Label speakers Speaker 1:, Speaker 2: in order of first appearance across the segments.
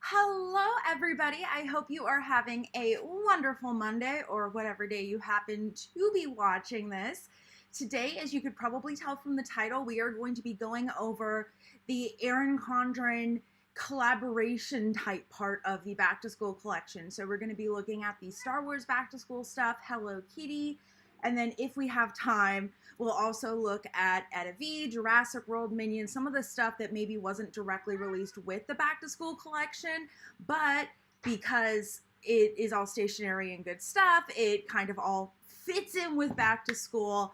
Speaker 1: Hello, everybody. I hope you are having a wonderful Monday or whatever day you happen to be watching this. Today, as you could probably tell from the title, we are going to be going over the 𝗂𝗏𝗏 collaboration type part of the back to school collection. So we're going to be looking at the Star Wars back to school stuff, Hello Kitty, and then if we have time, we'll also look at 𝗬𝗏, Jurassic World, Minions, some of the stuff that maybe wasn't directly released with the back to school collection, but because it is all stationery and good stuff, it kind of all fits in with back to school.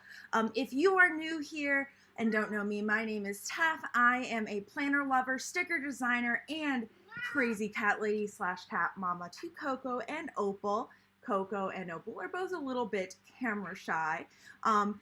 Speaker 1: If you are new here and don't know me, my name is Tef. I am a planner lover, sticker designer, and crazy cat lady / cat mama to Coco and Opal. Coco and Opal are both a little bit camera shy.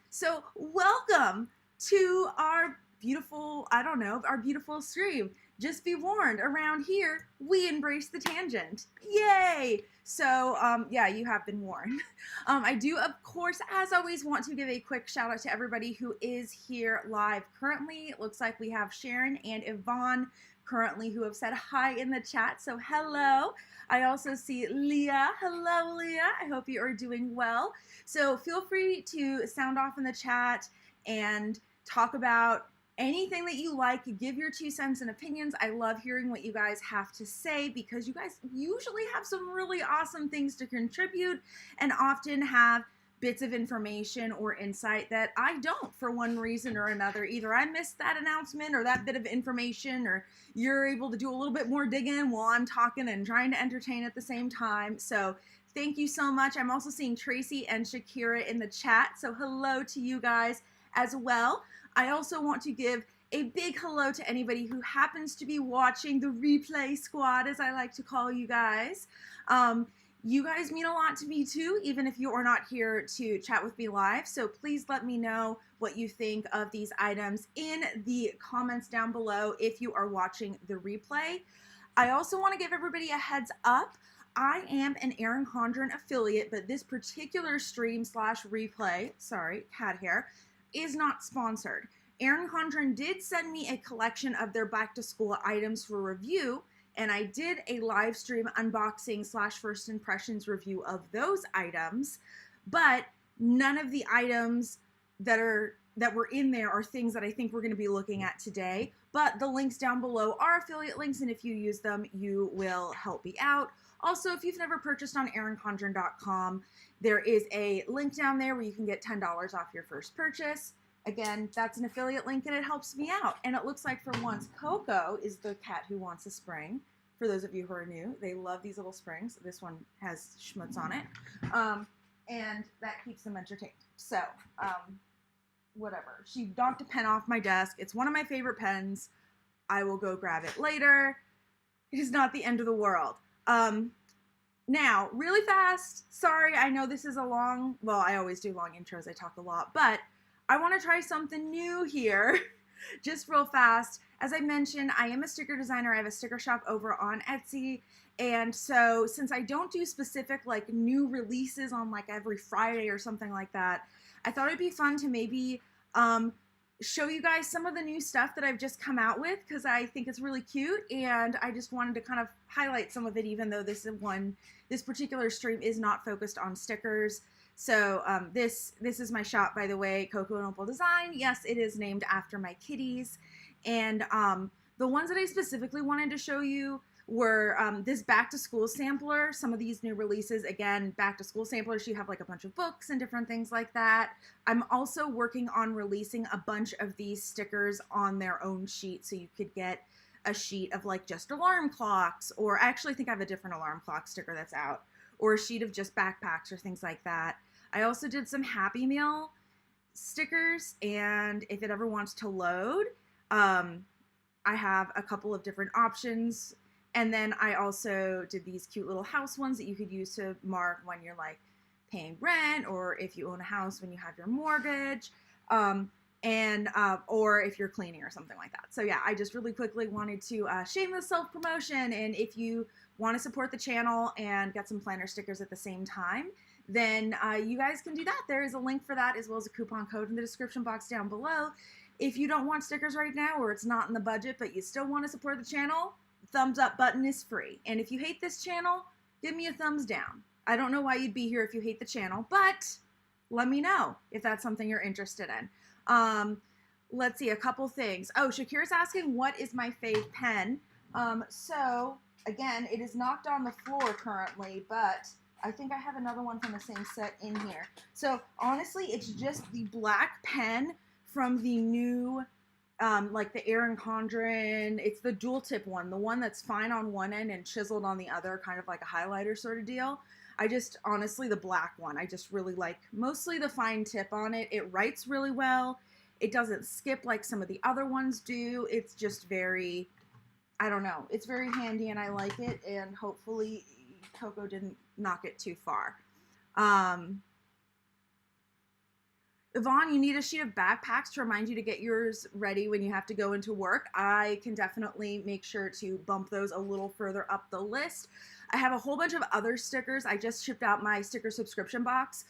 Speaker 1: So welcome to our beautiful, our beautiful stream. Just be warned, around here, we embrace the tangent. Yay! So, yeah, you have been warned. I do, of course, as always, want to give a quick shout out to everybody who is here live currently. It looks like we have Sharon and Yvonne currently who have said hi in the chat, so hello. I also see Leah. Hello, Leah. I hope you are doing well. So feel free to sound off in the chat and talk about anything that you like. Give your 2 cents and opinions. I love hearing what you guys have to say because you guys usually have some really awesome things to contribute and often have bits of information or insight that I don't for one reason or another. Either I missed that announcement or that bit of information, or you're able to do a little bit more digging while I'm talking and trying to entertain at the same time. So thank you so much. I'm also seeing Tracy and Shakira in the chat, so hello to you guys as well. I also want to give a big hello to anybody who happens to be watching the replay squad, as I like to call you guys. You guys mean a lot to me too, even if you are not here to chat with me live. So please let me know what you think of these items in the comments down below if you are watching the replay. I also want to give everybody a heads up. I am an 𝗂𝗏𝗏 affiliate, but this particular stream / replay, sorry, cat hair, is not sponsored. 𝗂𝗏𝗏 did send me a collection of their back to school items for review, and I did a live stream unboxing / first impressions review of those items, but none of the items that were in there are things that I think we're going to be looking at today. But the links down below are affiliate links, and if you use them, you will help me out. Also, if you've never purchased on 𝗂𝗏𝗏𝗏.com, there is a link down there where you can get $10 off your first purchase. Again, that's an affiliate link and it helps me out. And it looks like for once, Coco is the cat who wants a spring. For those of you who are new, they love these little springs. This one has schmutz on it. And that keeps them entertained. So, whatever. She knocked a pen off my desk. It's one of my favorite pens. I will go grab it later. It is not the end of the world. Now, really fast, sorry, I know this is a long, well, I always do long intros, I talk a lot, but I want to try something new here, just real fast. As I mentioned, I am a sticker designer. I have a sticker shop over on Etsy, and so since I don't do specific like new releases on like every Friday or something like that, I thought it'd be fun to maybe show you guys some of the new stuff that I've just come out with because I think it's really cute, and I just wanted to kind of highlight some of it, even though this particular stream is not focused on stickers. So this is my shop, by the way, Coco and Opal Design. Yes, it is named after my kitties. And the ones that I specifically wanted to show you were this back to school sampler, some of these new releases. Again, back to school samplers, you have like a bunch of books and different things like that. I'm also working on releasing a bunch of these stickers on their own sheet, so you could get a sheet of like just alarm clocks, or I actually think I have a different alarm clock sticker that's out, or a sheet of just backpacks or things like that. I also did some Happy Meal stickers, and if it ever wants to load, I have a couple of different options. And then I also did these cute little house ones that you could use to mark when you're like paying rent, or if you own a house when you have your mortgage, or if you're cleaning or something like that. So yeah, I just really quickly wanted to shameless self-promotion, and if you want to support the channel and get some planner stickers at the same time, then you guys can do that. There is a link for that, as well as a coupon code in the description box down below. If you don't want stickers right now, or it's not in the budget, but you still want to support the channel, thumbs up button is free. And if you hate this channel, give me a thumbs down. I don't know why you'd be here if you hate the channel, but let me know if that's something you're interested in. Let's see, a couple things. Oh, Shakira's asking, what is my fave pen? So, again, it is knocked on the floor currently, but I think I have another one from the same set in here. So, honestly, it's just the black pen from the new, like the 𝗂𝗏𝗏𝗏. It's the dual tip one, the one that's fine on one end and chiseled on the other, kind of like a highlighter sort of deal. Honestly, the black one, I just really like mostly the fine tip on it. It writes really well. It doesn't skip like some of the other ones do. It's just very, I don't know, it's very handy and I like it, and hopefully Coco didn't knock it too far. Yvonne, you need a sheet of backpacks to remind you to get yours ready when you have to go into work. I can definitely make sure to bump those a little further up the list. I have a whole bunch of other stickers. I just shipped out my sticker subscription box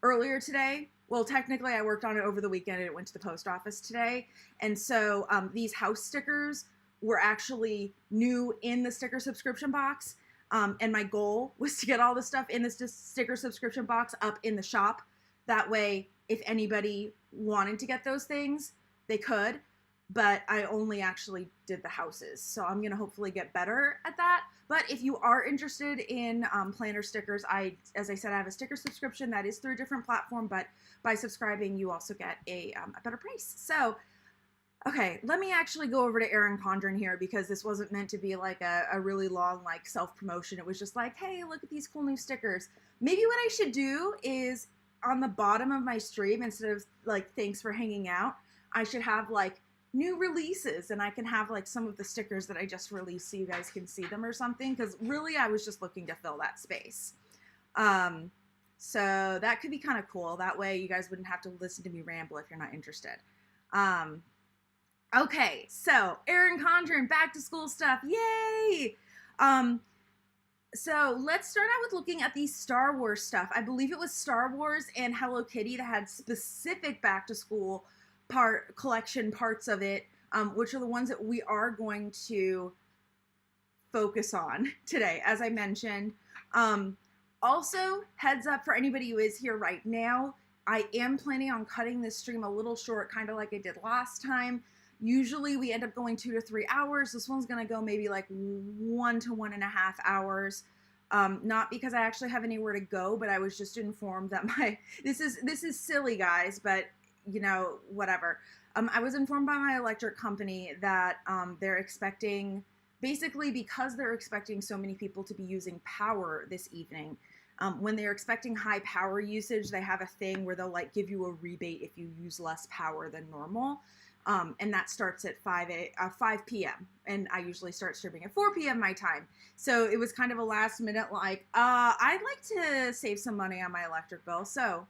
Speaker 1: earlier today. Well, technically I worked on it over the weekend and it went to the post office today. And so these house stickers were actually new in the sticker subscription box. And my goal was to get all the stuff in this sticker subscription box up in the shop. That way, if anybody wanted to get those things, they could. But I only actually did the houses. So I'm going to hopefully get better at that. But if you are interested in planner stickers, as I said, I have a sticker subscription that is through a different platform. But by subscribing, you also get a better price. So, okay, let me actually go over to 𝗂𝗏𝗏𝗏 here, because this wasn't meant to be like a really long like self-promotion. It was just like, hey, look at these cool new stickers. Maybe what I should do is on the bottom of my stream, instead of like thanks for hanging out, I should have like new releases, and I can have like some of the stickers that I just released so you guys can see them or something, because really I was just looking to fill that space. So that could be kind of cool. That way you guys wouldn't have to listen to me ramble if you're not interested. Okay, so 𝗂𝗏𝗏𝗏, back to school stuff, yay! So let's start out with looking at the Star Wars stuff. I believe it was Star Wars and Hello Kitty that had specific back to school collection parts of it, which are the ones that we are going to focus on today, as I mentioned. Also, heads up for anybody who is here right now, I am planning on cutting this stream a little short, kind of like I did last time. Usually we end up going 2 to 3 hours. This one's gonna go maybe like 1 to 1.5 hours. Not because I actually have anywhere to go, but I was just informed that this is silly, guys, but you know, whatever. I was informed by my electric company that they're expecting, basically because they're expecting so many people to be using power this evening, when they're expecting high power usage, they have a thing where they'll like give you a rebate if you use less power than normal. And that starts at 5 p.m. And I usually start streaming at 4 p.m. my time. So it was kind of a last minute like, I'd like to save some money on my electric bill. So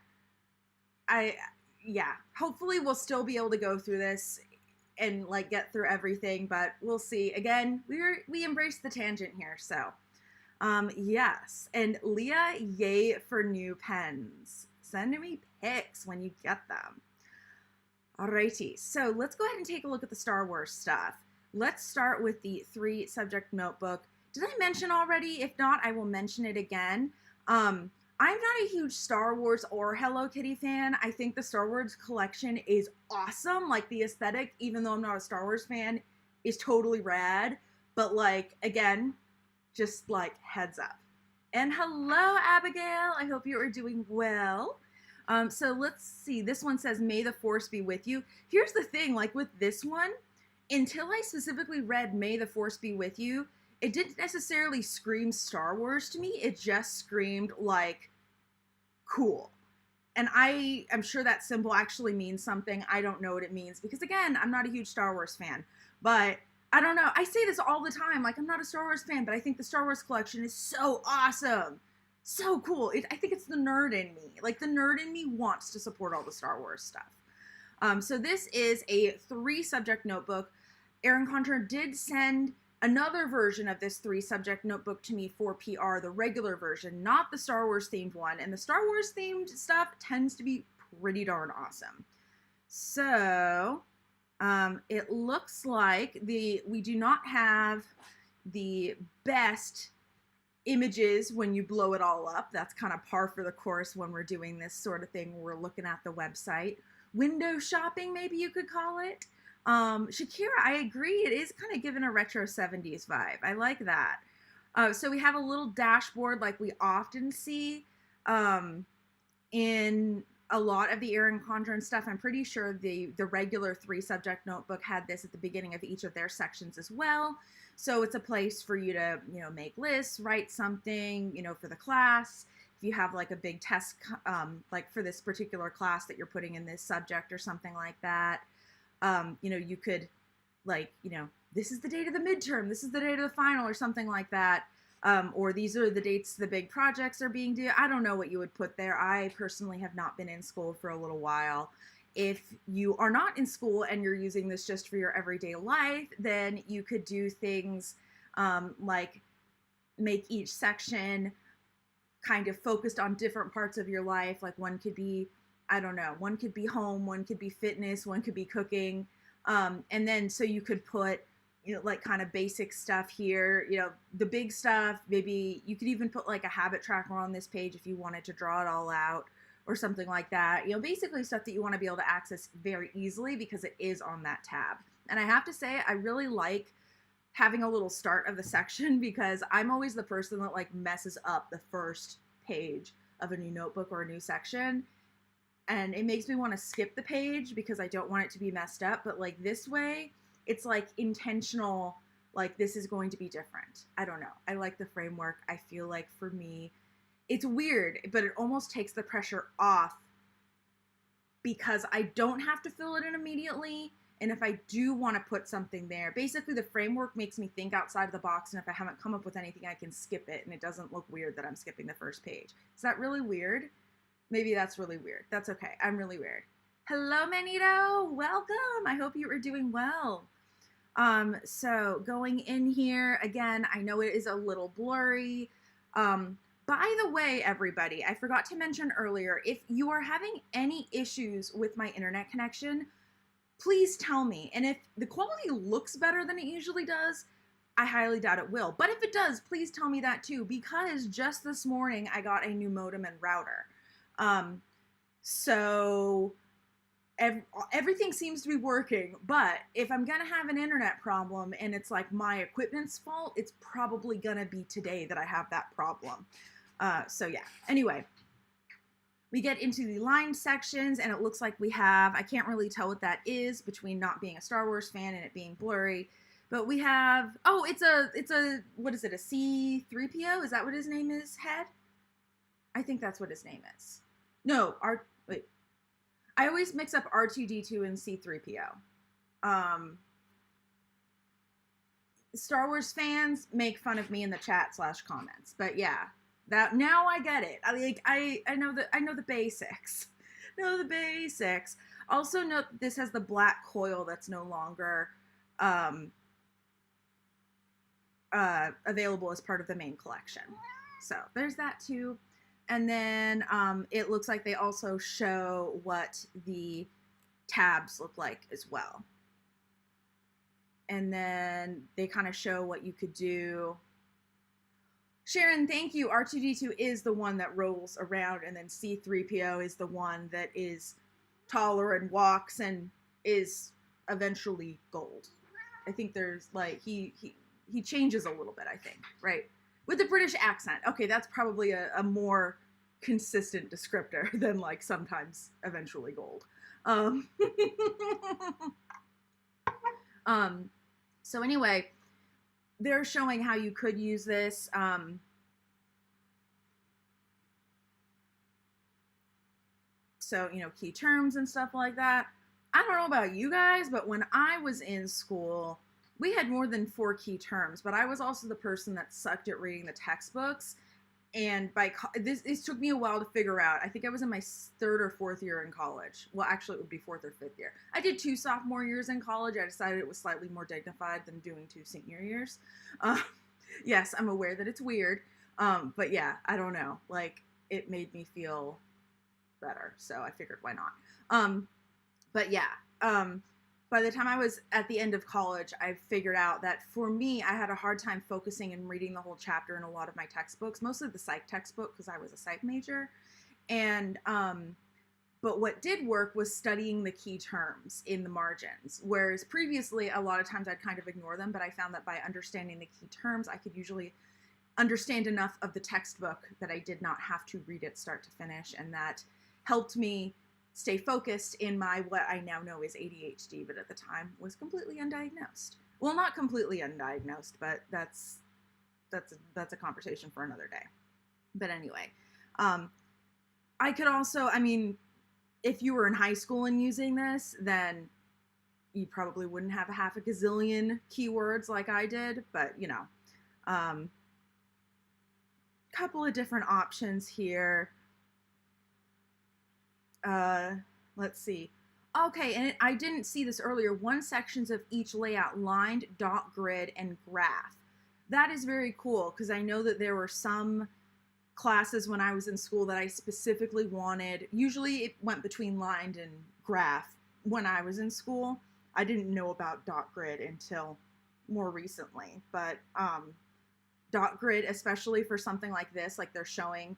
Speaker 1: yeah, hopefully we'll still be able to go through this and like get through everything, but we'll see. Again, we embrace the tangent here. So, yes. And Leah, yay for new pens. Send me pics when you get them. Alrighty, so let's go ahead and take a look at the Star Wars stuff. Let's start with the 3-subject notebook. Did I mention already? If not, I will mention it again. I'm not a huge Star Wars or Hello Kitty fan. I think the Star Wars collection is awesome. Like the aesthetic, even though I'm not a Star Wars fan, is totally rad. But like, again, just like heads up. And hello, Abigail. I hope you are doing well. So let's see, this one says, may the force be with you. Here's the thing, like with this one, until I specifically read may the force be with you, it didn't necessarily scream Star Wars to me. It just screamed like cool. And I am sure that symbol actually means something. I don't know what it means because again, I'm not a huge Star Wars fan, but I don't know. I say this all the time, like I'm not a Star Wars fan, but I think the Star Wars collection is so awesome. So cool. I think it's the nerd in me. Like the nerd in me wants to support all the Star Wars stuff. So this is a 3-subject notebook. 𝗂𝗏𝗏𝗏 did send another version of this 3-subject notebook to me for PR, the regular version, not the Star Wars themed one. And the Star Wars themed stuff tends to be pretty darn awesome. So it looks like we do not have the best images when you blow it all up. That's kind of par for the course when we're doing this sort of thing. We're looking at the website. Window shopping, maybe you could call it. Shakira, I agree. It is kind of given a retro 70s vibe. I like that. So we have a little dashboard like we often see in a lot of the Erin Condren stuff. I'm pretty sure the regular 3-subject notebook had this at the beginning of each of their sections as well. So it's a place for you to, make lists, write something, for the class. If you have like a big test, like for this particular class that you're putting in this subject or something like that, you could this is the date of the midterm, this is the date of the final or something like that. Or these are the dates the big projects are being due. I don't know what you would put there. I personally have not been in school for a little while. If you are not in school and you're using this just for your everyday life, then you could do things like make each section kind of focused on different parts of your life. Like one could be, I don't know, one could be home, one could be fitness, one could be cooking. And then so you could put like kind of basic stuff here, the big stuff. Maybe you could even put like a habit tracker on this page if you wanted to draw it all out or something like that. Basically stuff that you want to be able to access very easily because it is on that tab. And I have to say, I really like having a little start of the section because I'm always the person that like messes up the first page of a new notebook or a new section. And it makes me want to skip the page because I don't want it to be messed up. But like this way, it's like intentional, like this is going to be different. I don't know. I like the framework. I feel like for me, it's weird, but it almost takes the pressure off because I don't have to fill it in immediately. And if I do want to put something there, basically the framework makes me think outside of the box. And if I haven't come up with anything, I can skip it and it doesn't look weird that I'm skipping the first page. Is that really weird? Maybe that's really weird. That's okay. I'm really weird. Hello, Manito. Welcome. I hope you are doing well. So going in here, again, I know it is a little blurry. By the way, everybody, I forgot to mention earlier, if you are having any issues with my internet connection, please tell me. And if the quality looks better than it usually does, I highly doubt it will. But if it does, please tell me that too, because just this morning I got a new modem and router. So everything seems to be working, but if I'm gonna have an internet problem and it's like my equipment's fault, it's probably gonna be today that I have that problem. So yeah, anyway, we get into the line sections and it looks like we have, I can't really tell what that is between not being a Star Wars fan and it being blurry, but we have, oh, it's a, what is it, a C-3PO? Is that what his name is, Head? I think that's what his name is. No, wait. I always mix up R2-D2 and C-3PO. Star Wars fans make fun of me in the chat/comments, but yeah, that now I get it. I know the basics. Know the basics. Also note that this has the black coil that's no longer available as part of the main collection. So there's that too. And then it looks like they also show what the tabs look like as well. And then they kind of show what you could do. Sharon, thank you. R2-D2 is the one that rolls around, and then C-3PO is the one that is taller and walks and is eventually gold. I think there's like, he changes a little bit, I think, right? With the British accent. Okay, that's probably a more consistent descriptor than like sometimes eventually gold. So anyway, they're showing how you could use this. So, key terms and stuff like that. I don't know about you guys, but when I was in school, we had more than 4 key terms, but I was also the person that sucked at reading the textbooks. And this took me a while to figure out. I think I was in my 3rd or 4th year in college. Well, actually, it would be 4th or 5th year. I did 2 sophomore years in college. I decided it was slightly more dignified than doing 2 senior years. Yes, I'm aware that it's weird. But yeah, I don't know. Like, it made me feel better. So I figured, why not? But yeah. by the time I was at the end of college, I figured out that for me, I had a hard time focusing and reading the whole chapter in a lot of my textbooks, mostly the psych textbook because I was a psych major. And, but what did work was studying the key terms in the margins, whereas previously a lot of times I'd kind of ignore them, but I found that by understanding the key terms, I could usually understand enough of the textbook that I did not have to read it start to finish, and that helped me stay focused in my, what I now know is ADHD, but at the time was completely undiagnosed. Well, not completely undiagnosed, but that's a conversation for another day. But anyway, I could also, I mean, if you were in high school and using this, then you probably wouldn't have a half a gazillion keywords like I did, but you know, couple of different options here. Let's see. Okay, and I didn't see this earlier. 1 sections of each layout, lined, dot grid, and graph. That is very cool because I know that there were some classes when I was in school that I specifically wanted. Usually it went between lined and graph when I was in school. I didn't know about dot grid until more recently, but dot grid, especially for something like this, like they're showing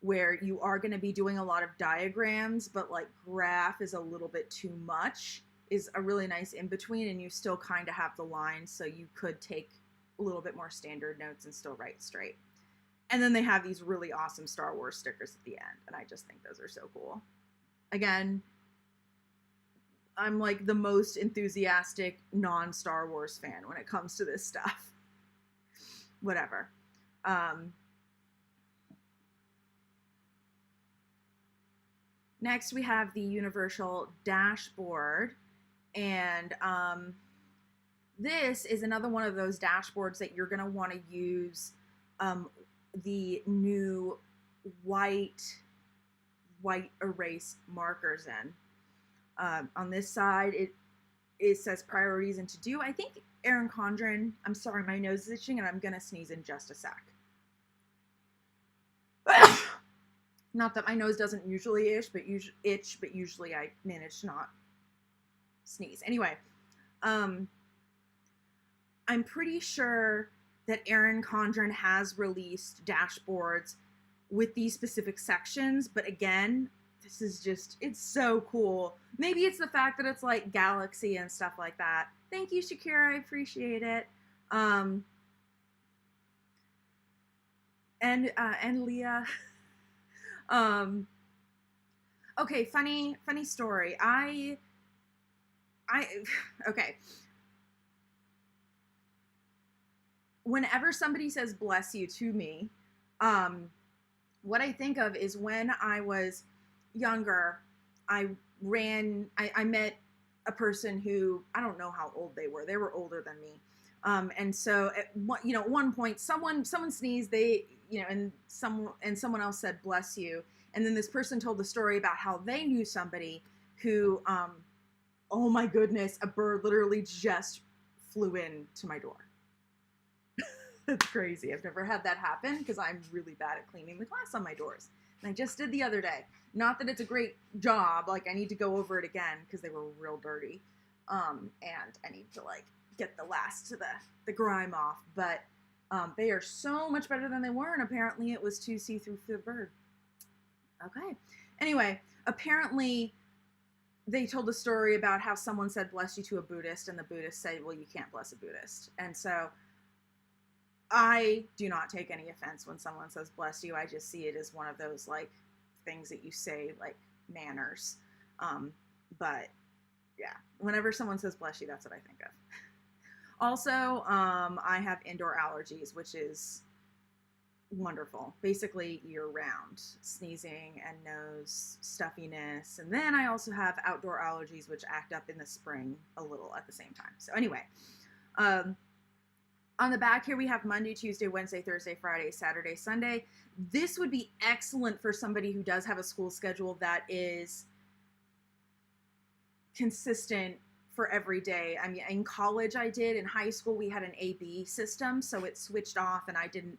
Speaker 1: where you are going to be doing a lot of diagrams, but like graph is a little bit too much, is a really nice in between, and you still kind of have the lines, so you could take a little bit more standard notes and still write straight. And then they have these really awesome Star Wars stickers at the end, and I just think those are so cool. Again, I'm like the most enthusiastic non-Star Wars fan when it comes to this stuff. Whatever. Next, we have the universal dashboard, and this is another one of those dashboards that you're going to want to use the new white erase markers in. On this side, it says priorities and to do. I think Erin Condren, I'm sorry, my nose is itching and I'm going to sneeze in just a sec. Not that my nose doesn't usually itch, but usually I manage to not sneeze. Anyway, I'm pretty sure that Erin Condren has released dashboards with these specific sections, but again, this is just, it's so cool. Maybe it's the fact that it's like galaxy and stuff like that. Thank you, Shakira, I appreciate it. And Leah. Okay, funny story. Okay. Whenever somebody says bless you to me, what I think of is when I was younger, I met a person who, I don't know how old they were. They were older than me. And so at one point, someone sneezed, and someone else said, bless you. And then this person told the story about how they knew somebody who, oh my goodness, a bird literally just flew into my door. That's crazy. I've never had that happen because I'm really bad at cleaning the glass on my doors. And I just did the other day. Not that it's a great job. Like, I need to go over it again because they were real dirty. And I need to, like, get the last to the grime off. But they are so much better than they were, and apparently it was too see-through for the bird. Okay. Anyway, apparently they told a story about how someone said bless you to a Buddhist, and the Buddhist said, well, you can't bless a Buddhist. And so I do not take any offense when someone says bless you. I just see it as one of those, like, things that you say, like, manners. But yeah, whenever someone says bless you, that's what I think of. Also, I have indoor allergies, which is wonderful. Basically year-round, sneezing and nose stuffiness. And then I also have outdoor allergies, which act up in the spring a little at the same time. So anyway, on the back here we have Monday, Tuesday, Wednesday, Thursday, Friday, Saturday, Sunday. This would be excellent for somebody who does have a school schedule that is consistent for every day. I mean, in college I did. In high school we had an AB system, so it switched off and I didn't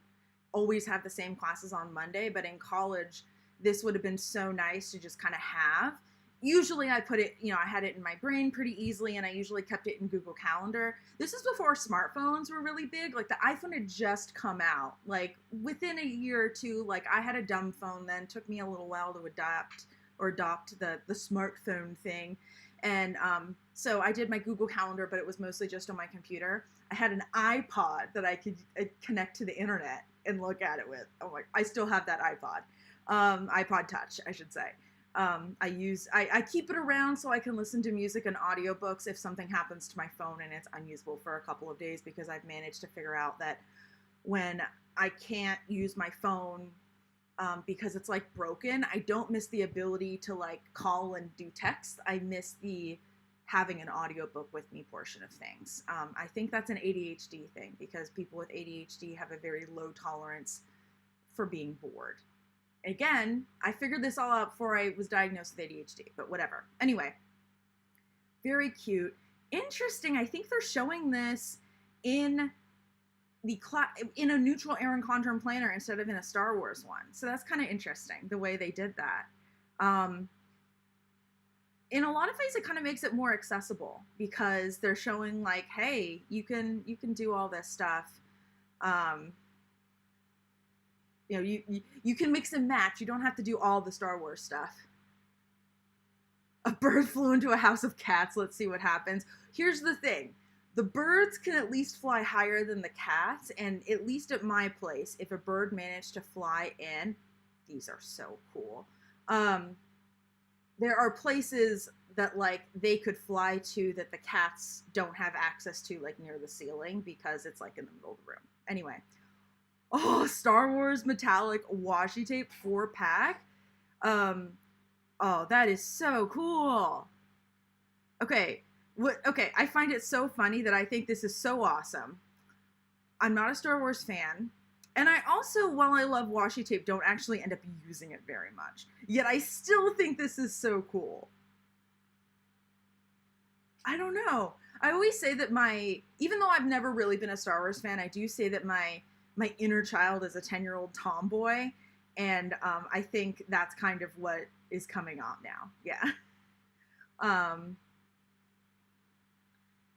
Speaker 1: always have the same classes on Monday. But in college, this would have been so nice to just kind of have. usually I put it, I had it in my brain pretty easily, and I usually kept it in Google Calendar. This is before smartphones were really big. Like, the iPhone had just come out. Like, within a year or two, like, I had a dumb phone then. It took me a little while to adopt the smartphone thing. And so I did my Google Calendar, but it was mostly just on my computer. I had an iPod that I could connect to the internet and look at it with. Oh my, I still have that iPod. iPod Touch, I should say. I keep it around so I can listen to music and audiobooks if something happens to my phone and it's unusable for a couple of days, because I've managed to figure out that when I can't use my phone because it's like broken, I don't miss the ability to like call and do text. I miss the having an audiobook with me portion of things. I think that's an ADHD thing, because people with ADHD have a very low tolerance for being bored. Again, I figured this all out before I was diagnosed with ADHD, but whatever. Anyway, very cute. Interesting, I think they're showing this in in a neutral Erin Condren planner instead of in a Star Wars one. So that's kind of interesting, the way they did that. In a lot of ways, it kind of makes it more accessible, because they're showing like, hey, you can do all this stuff. You can mix and match. You don't have to do all the Star Wars stuff. A bird flew into a house of cats. Let's see what happens. Here's the thing. The birds can at least fly higher than the cats, and at least at my place, if a bird managed to fly in, these are so cool. There are places that like they could fly to that the cats don't have access to, like near the ceiling, because it's like in the middle of the room. Anyway. Oh, Star Wars metallic washi tape 4-pack. Oh, that is so cool. Okay, I find it so funny that I think this is so awesome. I'm not a Star Wars fan, and I also, while I love washi tape, don't actually end up using it very much. Yet I still think this is so cool. I don't know. I always say that even though I've never really been a Star Wars fan, I do say that my inner child is a 10-year-old tomboy, and I think that's kind of what is coming out now. Yeah.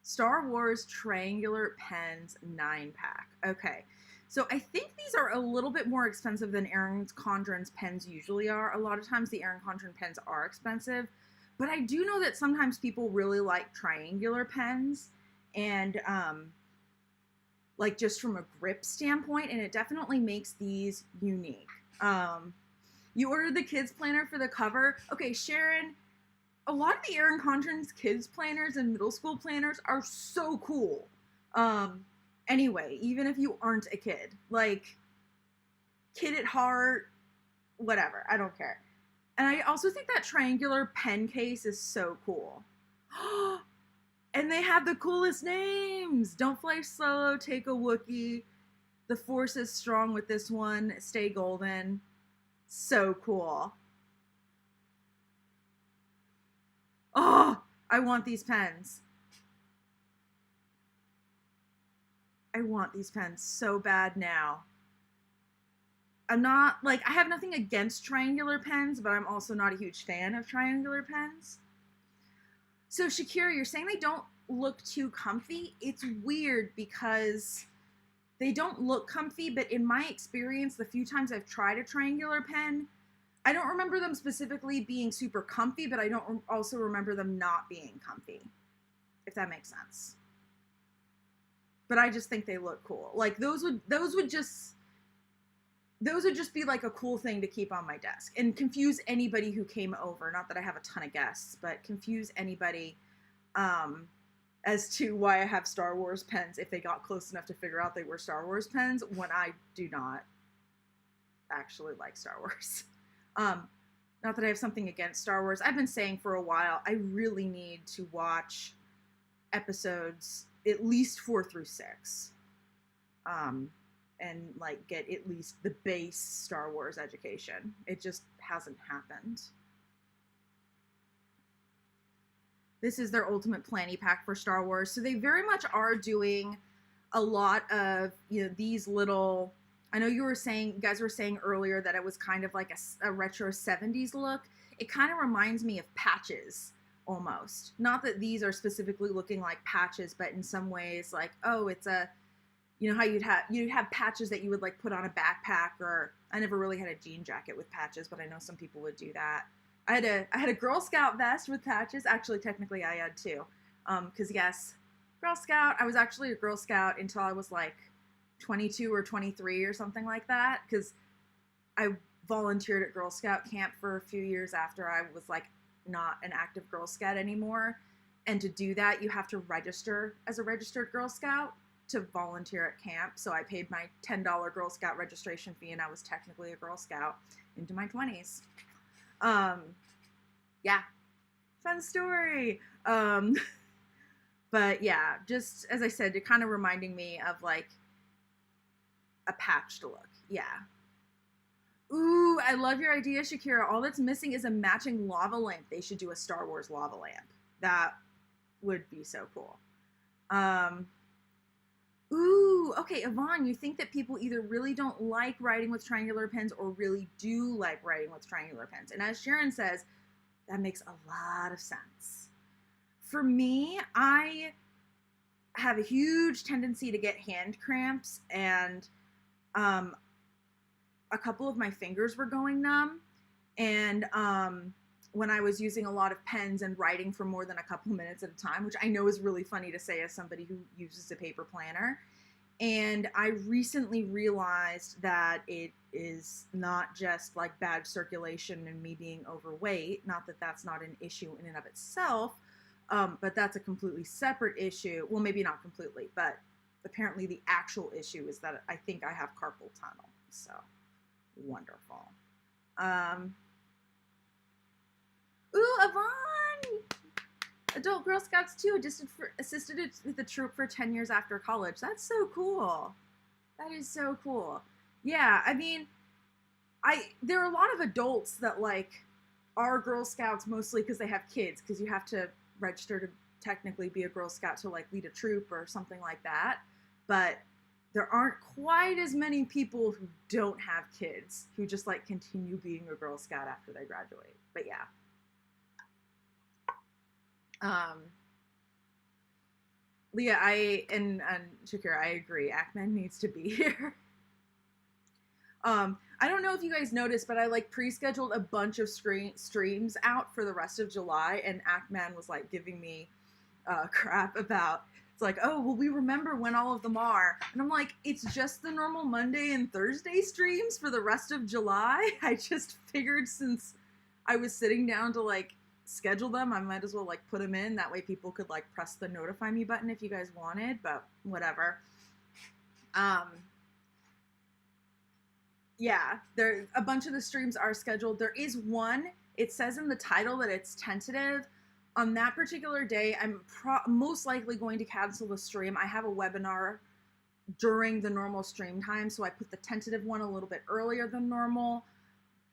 Speaker 1: Star Wars Triangular Pens 9-pack. Okay, so I think these are a little bit more expensive than Erin Condren's pens usually are. A lot of times the Erin Condren pens are expensive, but I do know that sometimes people really like triangular pens, and like just from a grip standpoint, and it definitely makes these unique. You ordered the kids planner for the cover. Okay, Sharon, a lot of the Erin Condren's kids planners and middle school planners are so cool. Anyway, even if you aren't a kid, like kid at heart, whatever, I don't care. And I also think that triangular pen case is so cool. And they have the coolest names. Don't fly solo, take a Wookiee. The Force is strong with this one. Stay golden. So cool. Oh, I want these pens. I want these pens so bad now. I'm not, like, I have nothing against triangular pens, but I'm also not a huge fan of triangular pens. So Shakira, you're saying they don't look too comfy? It's weird because they don't look comfy, but in my experience, the few times I've tried a triangular pen, I don't remember them specifically being super comfy, but I don't also remember them not being comfy, if that makes sense. But I just think they look cool. Like those would just be like a cool thing to keep on my desk and confuse anybody who came over. Not that I have a ton of guests, but confuse anybody as to why I have Star Wars pens if they got close enough to figure out they were Star Wars pens when I do not actually like Star Wars. Not that I have something against Star Wars. I've been saying for a while, I really need to watch episodes at least 4 through 6. And like get at least the base Star Wars education. It just hasn't happened. This is their ultimate planning pack for Star Wars. So they very much are doing a lot of, these little, I know you guys were saying earlier that it was kind of like a retro 70s look. it kind of reminds me of patches almost. Not that these are specifically looking like patches, but in some ways like, oh, it's a, you know how you'd have patches that you would like put on a backpack, or I never really had a jean jacket with patches, but I know some people would do that. I had a Girl Scout vest with patches. Actually, technically I had two. Because yes, Girl Scout, I was actually a Girl Scout until I was like 22 or 23 or something like that, because I volunteered at Girl Scout camp for a few years after I was like not an active Girl Scout anymore. And to do that, you have to register as a registered Girl Scout to volunteer at camp. So I paid my $10 Girl Scout registration fee, and I was technically a Girl Scout into my 20s. Yeah, fun story. But yeah, just as I said, it kind of reminding me of like a patched look. Yeah. Ooh, I love your idea, Shakira. All that's missing is a matching lava lamp. They should do a Star Wars lava lamp. That would be so cool. Ooh, okay, Yvonne, you think that people either really don't like writing with triangular pens or really do like writing with triangular pens. And as Sharon says, that makes a lot of sense. For me, I have a huge tendency to get hand cramps, and a couple of my fingers were going numb. And when I was using a lot of pens and writing for more than a couple minutes at a time, which I know is really funny to say as somebody who uses a paper planner. And I recently realized that it is not just like bad circulation and me being overweight, not that that's not an issue in and of itself, but that's a completely separate issue. Well, maybe not completely, but apparently the actual issue is that I think I have carpal tunnel. So wonderful. Ooh, Yvonne! Adult Girl Scouts too, assisted with the troop for 10 years after college. That's so cool. That is so cool. Yeah, I mean, there are a lot of adults that like are Girl Scouts mostly because they have kids, because you have to register to technically be a Girl Scout to like lead a troop or something like that. But there aren't quite as many people who don't have kids who just like continue being a Girl Scout after they graduate. But yeah. Leah, and Shakira, I agree. Ackman needs to be here. I don't know if you guys noticed, but I like pre-scheduled a bunch of streams out for the rest of July, and Ackman was like giving me crap about, it's like, oh, well, we remember when all of them are. And I'm like, it's just the normal Monday and Thursday streams for the rest of July. I just figured since I was sitting down to like schedule them, I might as well like put them in. That way people could like press the notify me button if you guys wanted, but whatever. Yeah, a bunch of the streams are scheduled. There is one, it says in the title that it's tentative. On that particular day, I'm most likely going to cancel the stream. I have a webinar during the normal stream time, so I put the tentative one a little bit earlier than normal.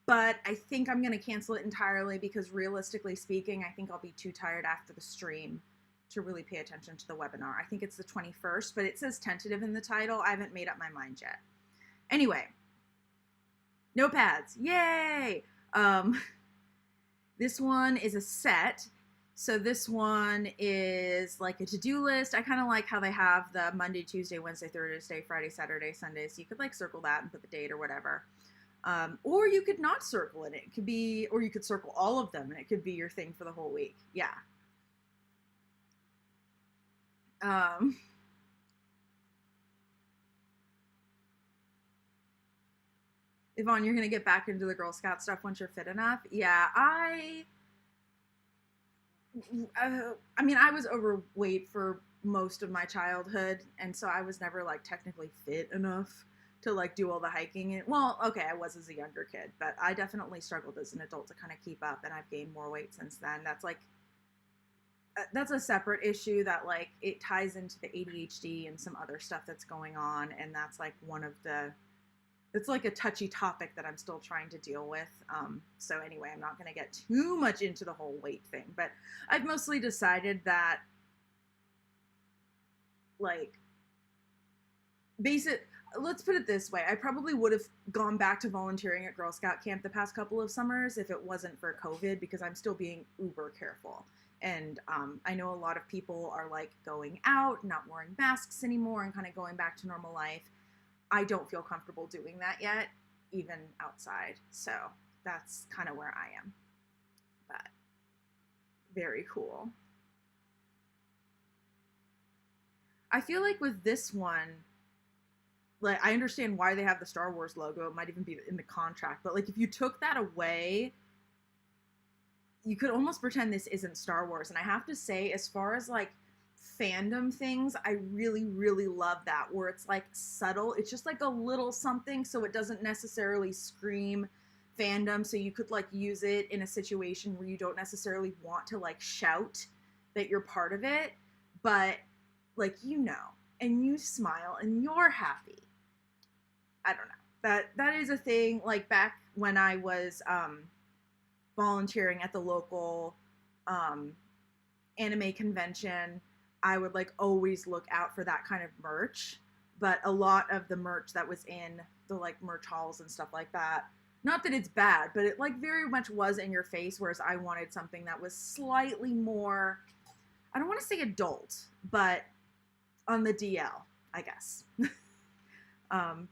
Speaker 1: But I think I'm going to cancel it entirely because realistically speaking, I think I'll be too tired after the stream to really pay attention to the webinar. I think it's the 21st, but it says tentative in the title. I haven't made up my mind yet. Anyway, notepads. Yay! This one is a set. So this one is like a to-do list. I kind of like how they have the Monday, Tuesday, Wednesday, Thursday, Friday, Saturday, Sunday. So you could like circle that and put the date or whatever. Or you could not circle it. It could be, or you could circle all of them and it could be your thing for the whole week. Yeah. Yvonne, you're going to get back into the Girl Scout stuff once you're fit enough. Yeah, I mean, I was overweight for most of my childhood, and so I was never like technically fit enough to like do all the hiking. And well, okay, I was as a younger kid, but I definitely struggled as an adult to kind of keep up, and I've gained more weight since then. That's like, that's a separate issue that like it ties into the ADHD and some other stuff that's going on, and that's like one of the, it's like a touchy topic that I'm still trying to deal with. So anyway, I'm not going to get too much into the whole weight thing, but I've mostly decided that like let's put it this way. I probably would have gone back to volunteering at Girl Scout camp the past couple of summers if it wasn't for COVID, because I'm still being uber careful. And I know a lot of people are like going out, not wearing masks anymore, and kind of going back to normal life. I don't feel comfortable doing that yet, even outside. So that's kind of where I am. But very cool. I feel like with this one, like, I understand why they have the Star Wars logo. It might even be in the contract. But, like, if you took that away, you could almost pretend this isn't Star Wars. And I have to say, as far as, like, fandom things, I really, really love that. Where it's, like, subtle. It's just, like, a little something, so it doesn't necessarily scream fandom. So you could, like, use it in a situation where you don't necessarily want to, like, shout that you're part of it. But, like, you know. And you smile, and you're happy. I don't know. That is a thing. Like, back when I was volunteering at the local anime convention, I would, like, always look out for that kind of merch. But a lot of the merch that was in the, like, merch halls and stuff like that, not that it's bad, but it, like, very much was in your face, whereas I wanted something that was slightly more, I don't want to say adult, but on the DL, I guess.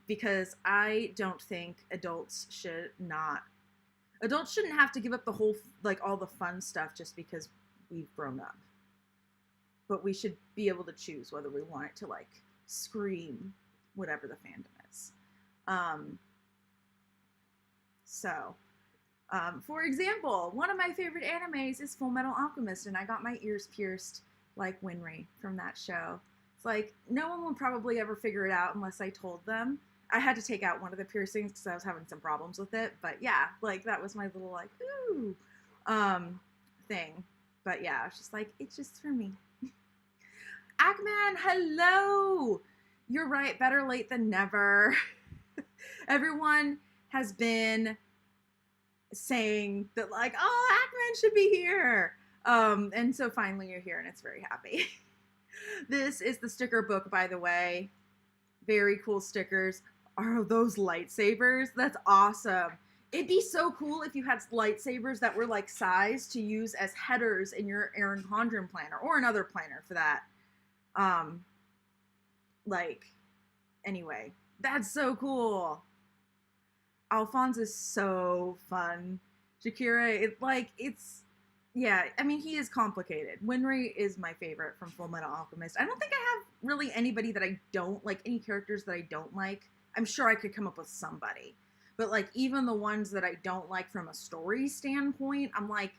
Speaker 1: Because I don't think adults shouldn't have to give up the whole, like, all the fun stuff just because we've grown up. But we should be able to choose whether we want it to, like, scream whatever the fandom is. For example, one of my favorite animes is Fullmetal Alchemist, and I got my ears pierced like Winry from that show. Like, no one will probably ever figure it out unless I told them. I had to take out one of the piercings because I was having some problems with it. But yeah, like, that was my little, like, ooh, thing. But yeah, I was just like, it's just for me. Ackman, hello! You're right, better late than never. Everyone has been saying that, like, oh, Ackman should be here. And so finally you're here, and it's very happy. This is the sticker book, by the way. Very cool stickers. Are those lightsabers? That's awesome. It'd be so cool if you had lightsabers that were, like, sized to use as headers in your 𝗂𝗏𝗏 planner, or another planner for that. Like, anyway, that's so cool. Alphonse is so fun. Shakira, yeah, I mean, he is complicated. Winry is my favorite from Fullmetal Alchemist. I don't think I have really anybody that I don't like, any characters that I don't like. I'm sure I could come up with somebody. But, like, even the ones that I don't like from a story standpoint, I'm like,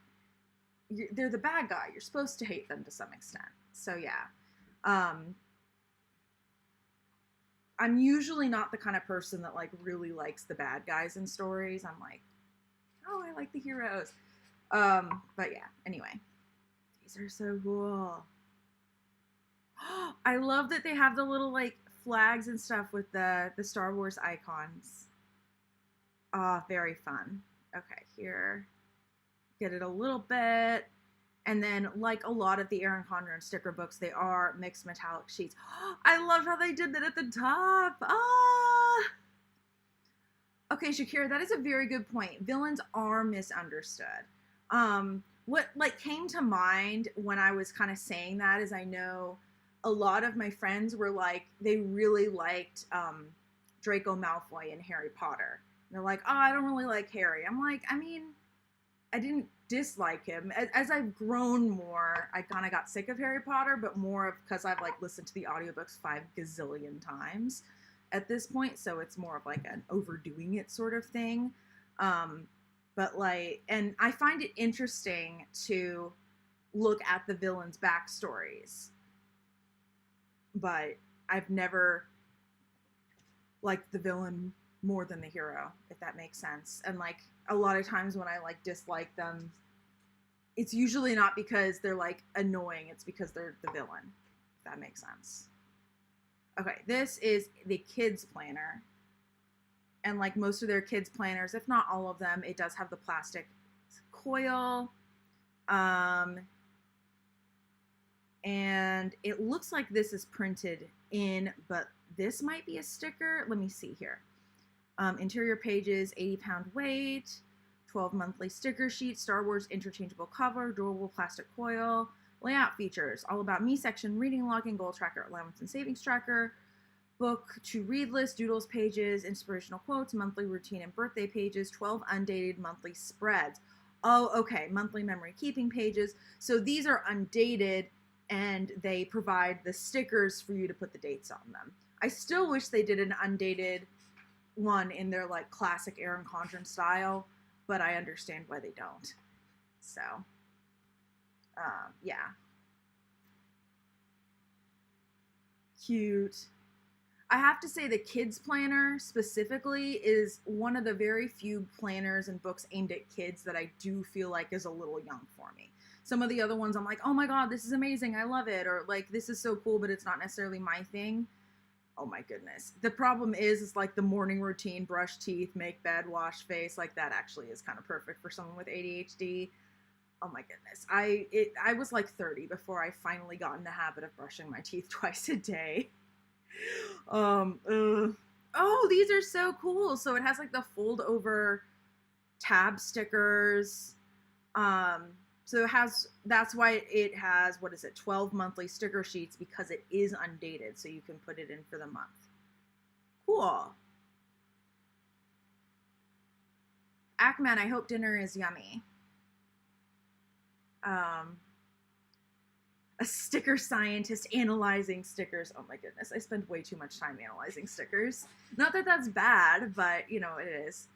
Speaker 1: they're the bad guy. You're supposed to hate them to some extent. So, yeah. I'm usually not the kind of person that, like, really likes the bad guys in stories. I'm like, oh, I like the heroes. But yeah, anyway, these are so cool. I love that they have the little, like, flags and stuff with the Star Wars icons. Very fun. Okay, here, get it a little bit. And then, like a lot of the 𝗂𝗏𝗏 sticker books, they are mixed metallic sheets. I love how they did that at the top. Okay, Shakira, that is a very good point. Villains are misunderstood. What, like, came to mind when I was kind of saying that is, I know a lot of my friends were like, they really liked Draco Malfoy in Harry Potter. And they're like, oh, I don't really like Harry. I'm like, I mean, I didn't dislike him. As I've grown more, I kind of got sick of Harry Potter, but more of because I've, like, listened to the audiobooks 5 gazillion times at this point, so it's more of, like, an overdoing it sort of thing. But, like, and I find it interesting to look at the villains' backstories. But I've never liked the villain more than the hero, if that makes sense. And, like, a lot of times when I, like, dislike them, it's usually not because they're, like, annoying. It's because they're the villain, if that makes sense. Okay, this is the kids' planner. And, like, most of their kids' planners, if not all of them, it does have the plastic coil. And it looks like this is printed in, but this might be a sticker. Let me see here. Interior pages, 80-pound weight, 12 monthly sticker sheet, Star Wars interchangeable cover, durable plastic coil, layout features, all about me section, reading logging, goal tracker, allowance and savings tracker, book to read list, doodles pages, inspirational quotes, monthly routine and birthday pages, 12 undated monthly spreads. Oh, okay, monthly memory keeping pages. So these are undated and they provide the stickers for you to put the dates on them. I still wish they did an undated one in their like classic Erin Condren style, but I understand why they don't. So, yeah. Cute. I have to say the kids planner specifically is one of the very few planners and books aimed at kids that I do feel like is a little young for me. Some of the other ones I'm like, oh my God, this is amazing. I love it. Or like, this is so cool, but it's not necessarily my thing. Oh my goodness. The problem is like the morning routine, brush teeth, make bed, wash face, like that actually is kind of perfect for someone with ADHD. Oh my goodness. I was like 30 before I finally got in the habit of brushing my teeth twice a day. Oh, these are so cool. So it has like the fold over tab stickers. So it has, that's why it has, what is it, 12 monthly sticker sheets, because it is undated, so you can put it in for the month. Cool. Ackman, I hope dinner is yummy. A sticker scientist analyzing stickers. Oh my goodness, I spend way too much time analyzing stickers. Not that that's bad, but you know, it is.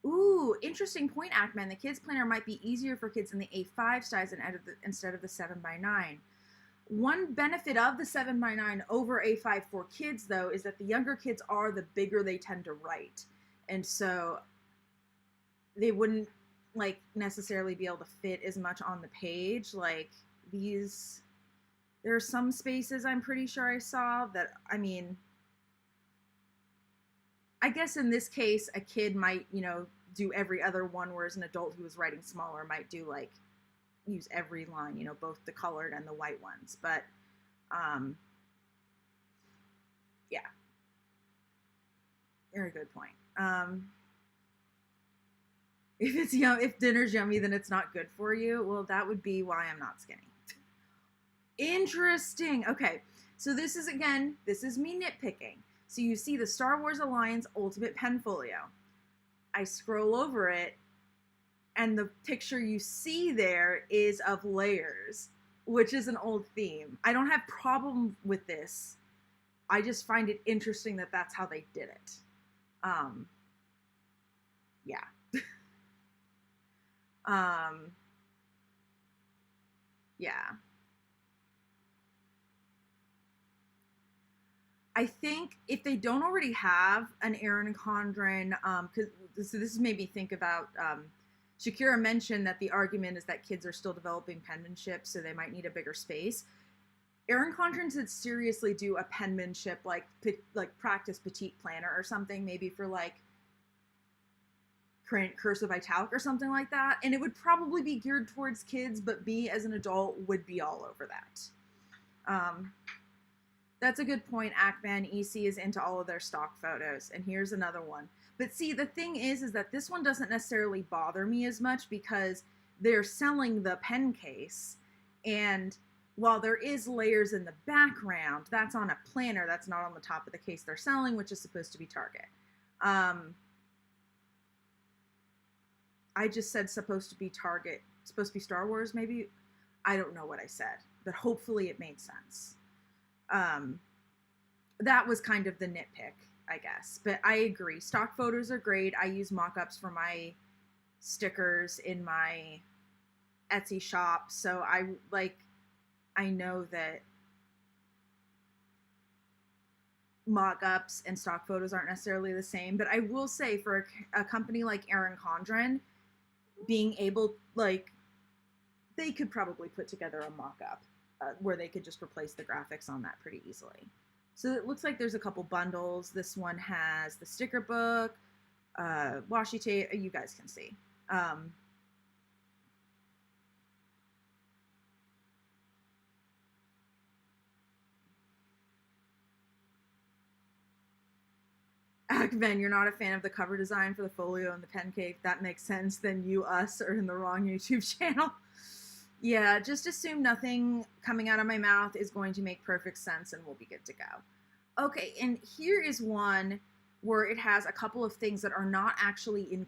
Speaker 1: Ooh, interesting point, Ackman. The kids planner might be easier for kids in the A5 size instead of the 7x9. One benefit of the 7x9 over A5 for kids, though, is that the younger kids are, the bigger they tend to write. And so they wouldn't like necessarily be able to fit as much on the page. Like these, there are some spaces I'm pretty sure I saw that, I mean, I guess in this case, a kid might, you know, do every other one, whereas an adult who is writing smaller might do like, use every line, you know, both the colored and the white ones. But, yeah. Very good point. If dinner's yummy, then it's not good for you. Well, that would be why I'm not skinny. Interesting. Okay. So this is me nitpicking. So you see the Star Wars Alliance Ultimate Pen Folio. I scroll over it, and the picture you see there is of layers, which is an old theme. I don't have problem with this. I just find it interesting that that's how they did it. Yeah. Yeah. I think if they don't already have an Erin Condren, so this made me think about, Shakira mentioned that the argument is that kids are still developing penmanship, so they might need a bigger space. Erin Condren should seriously do a penmanship, like practice petite planner or something, maybe for like print cursive italic or something like that. And it would probably be geared towards kids, but me as an adult would be all over that. That's a good point, Ackman. EC is into all of their stock photos. And here's another one. But see, the thing is that this one doesn't necessarily bother me as much because they're selling the pen case. And while there is layers in the background, that's on a planner. That's not on the top of the case they're selling, which is supposed to be Target. I just said supposed to be Target. Supposed to be Star Wars, maybe? I don't know what I said, but hopefully it made sense. That was kind of the nitpick, I guess. But I agree. Stock photos are great. I use mock-ups for my stickers in my Etsy shop. So I know that mock-ups and stock photos aren't necessarily the same. But I will say for a company like Erin Condren, being able, like, they could probably put together a mock-up where they could just replace the graphics on that pretty easily. So it looks like there's a couple bundles. This one has the sticker book, washi tape, you guys can see. Ben, you're not a fan of the cover design for the folio and the pen cake. That makes sense. Then you, us, are in the wrong YouTube channel. Yeah, just assume nothing coming out of my mouth is going to make perfect sense and we'll be good to go. Okay, and here is one where it has a couple of things that are not actually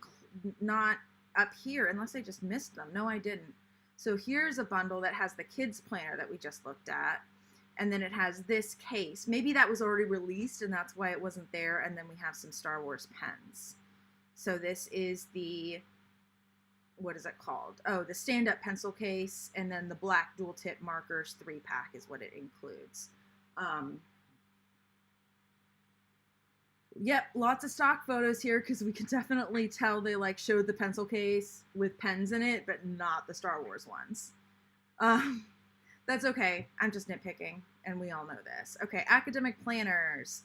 Speaker 1: not up here, unless I just missed them. No, I didn't. So here's a bundle that has the kids planner that we just looked at, and then it has this case. Maybe that was already released and that's why it wasn't there, and then we have some Star Wars pens. So this is the, what is it called? Oh, the stand-up pencil case, and then the black dual tip markers 3-pack is what it includes. Yep, lots of stock photos here because we can definitely tell they like showed the pencil case with pens in it, but not the Star Wars ones. That's okay. I'm just nitpicking, and we all know this. Okay, academic planners.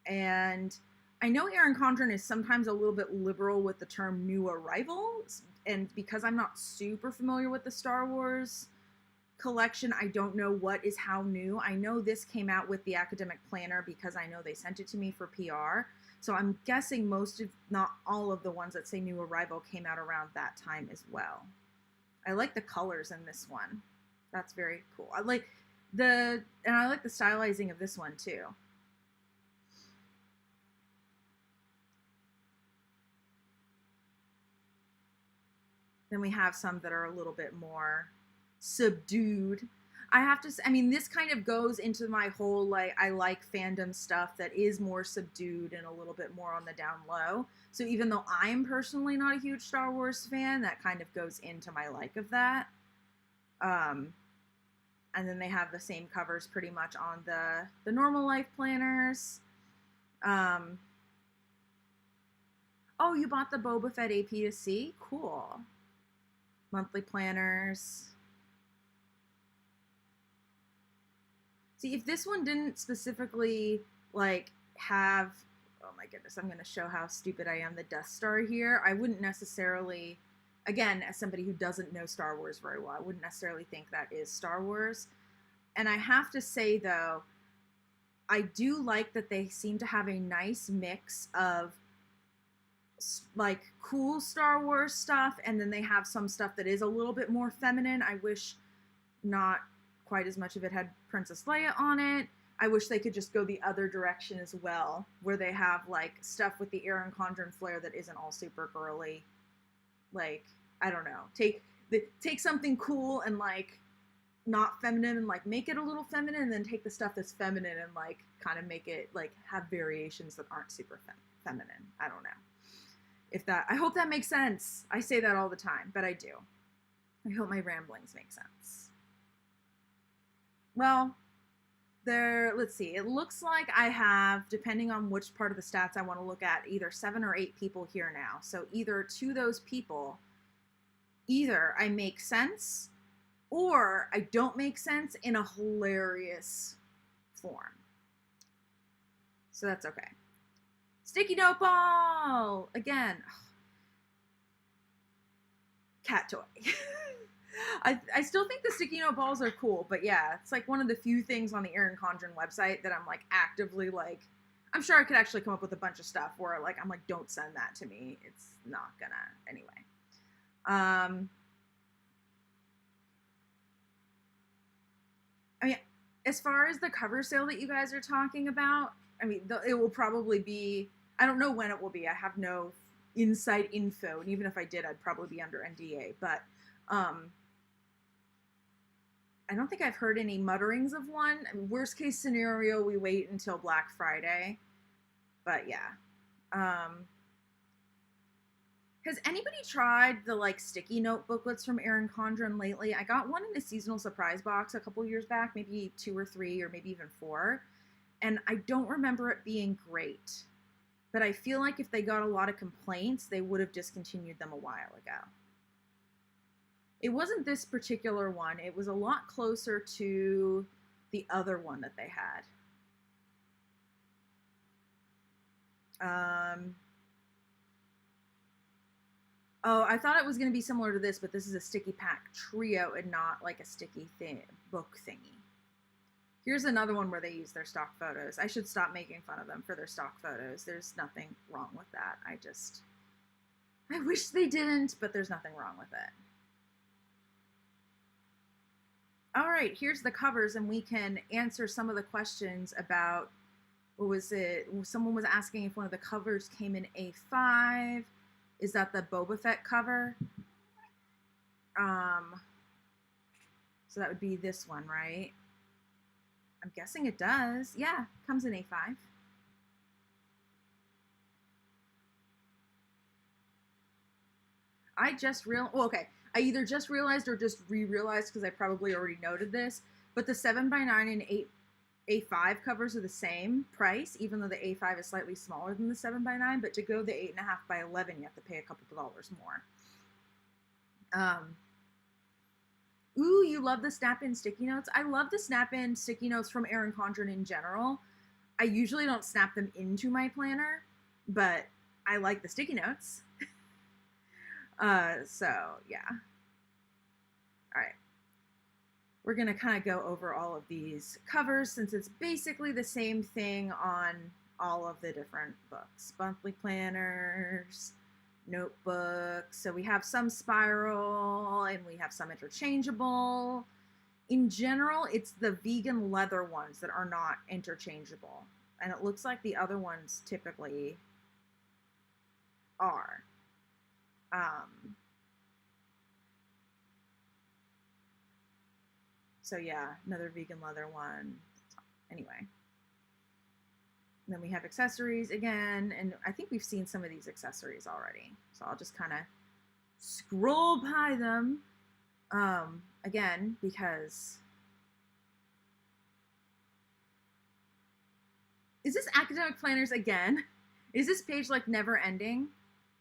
Speaker 1: And I know Erin Condren is sometimes a little bit liberal with the term new arrivals, and because I'm not super familiar with the Star Wars collection, I don't know what is how new. I know this came out with the academic planner because I know they sent it to me for PR. So I'm guessing most, if not all, of the ones that say new arrival came out around that time as well. I like the colors in this one. That's very cool. I like the stylizing of this one too. Then we have some that are a little bit more subdued. I have to say, I mean, this kind of goes into my whole, like, I like fandom stuff that is more subdued and a little bit more on the down low. So even though I'm personally not a huge Star Wars fan, that kind of goes into my like of that. And then they have the same covers pretty much on the normal life planners. Oh, you bought the Boba Fett AP to C? Cool. Monthly planners. See, if this one didn't specifically, like, have, oh my goodness, I'm going to show how stupid I am, the Death Star here, I wouldn't necessarily, again, as somebody who doesn't know Star Wars very well, I wouldn't necessarily think that is Star Wars. And I have to say, though, I do like that they seem to have a nice mix of, like, cool Star Wars stuff, and then they have some stuff that is a little bit more feminine. I wish not quite as much of it had Princess Leia on it. I wish they could just go the other direction as well, where they have, like, stuff with the Erin Condren flair that isn't all super girly. Like, I don't know. Take something cool and, like, not feminine and, like, make it a little feminine, and then take the stuff that's feminine and, like, kind of make it, like, have variations that aren't super feminine. I don't know. I hope that makes sense. I say that all the time, but I do. I hope my ramblings make sense. Well, let's see. It looks like I have, depending on which part of the stats I want to look at, either 7 or 8 people here now. So either to those people, either I make sense or I don't make sense in a hilarious form. So that's okay. Sticky note ball! Again. Cat toy. I still think the sticky note balls are cool, but yeah, it's like one of the few things on the Erin Condren website that I'm like actively like, I'm sure I could actually come up with a bunch of stuff where like, I'm like, don't send that to me. It's not gonna, anyway. I mean, as far as the cover sale that you guys are talking about, I mean, it will probably be, I don't know when it will be. I have no inside info, and even if I did, I'd probably be under NDA, but I don't think I've heard any mutterings of one. I mean, worst case scenario, we wait until Black Friday. But yeah. Has anybody tried the like sticky note booklets from Erin Condren lately? I got one in a seasonal surprise box a couple years back, maybe 2 or 3 or maybe even 4. And I don't remember it being great. But I feel like if they got a lot of complaints, they would have discontinued them a while ago. It wasn't this particular one. It was a lot closer to the other one that they had. Oh, I thought it was going to be similar to this, but this is a sticky pack trio and not like a sticky book thingy. Here's another one where they use their stock photos. I should stop making fun of them for their stock photos. There's nothing wrong with that. I wish they didn't, but there's nothing wrong with it. All right, here's the covers, and we can answer some of the questions about, what was it? Someone was asking if one of the covers came in A5. Is that the Boba Fett cover? So that would be this one, right? I'm guessing it does. Yeah, comes in A5. I just okay. I either just realized or just re-realized because I probably already noted this, but the 7x9 and A5 covers are the same price, even though the A5 is slightly smaller than the 7x9, but to go the 8.5x11, you have to pay a couple of dollars more. Ooh, you love the snap-in sticky notes? I love the snap-in sticky notes from Erin Condren in general. I usually don't snap them into my planner, but I like the sticky notes. So, yeah. All right. We're going to kind of go over all of these covers since it's basically the same thing on all of the different books. Monthly planners, notebooks. So we have some spiral and we have some interchangeable. In general, it's the vegan leather ones that are not interchangeable. And it looks like the other ones typically are. So yeah, another vegan leather one. Anyway. And then we have accessories again, and I think we've seen some of these accessories already. So I'll just kind of scroll by them again, because is this academic planners again? Is this page like never ending?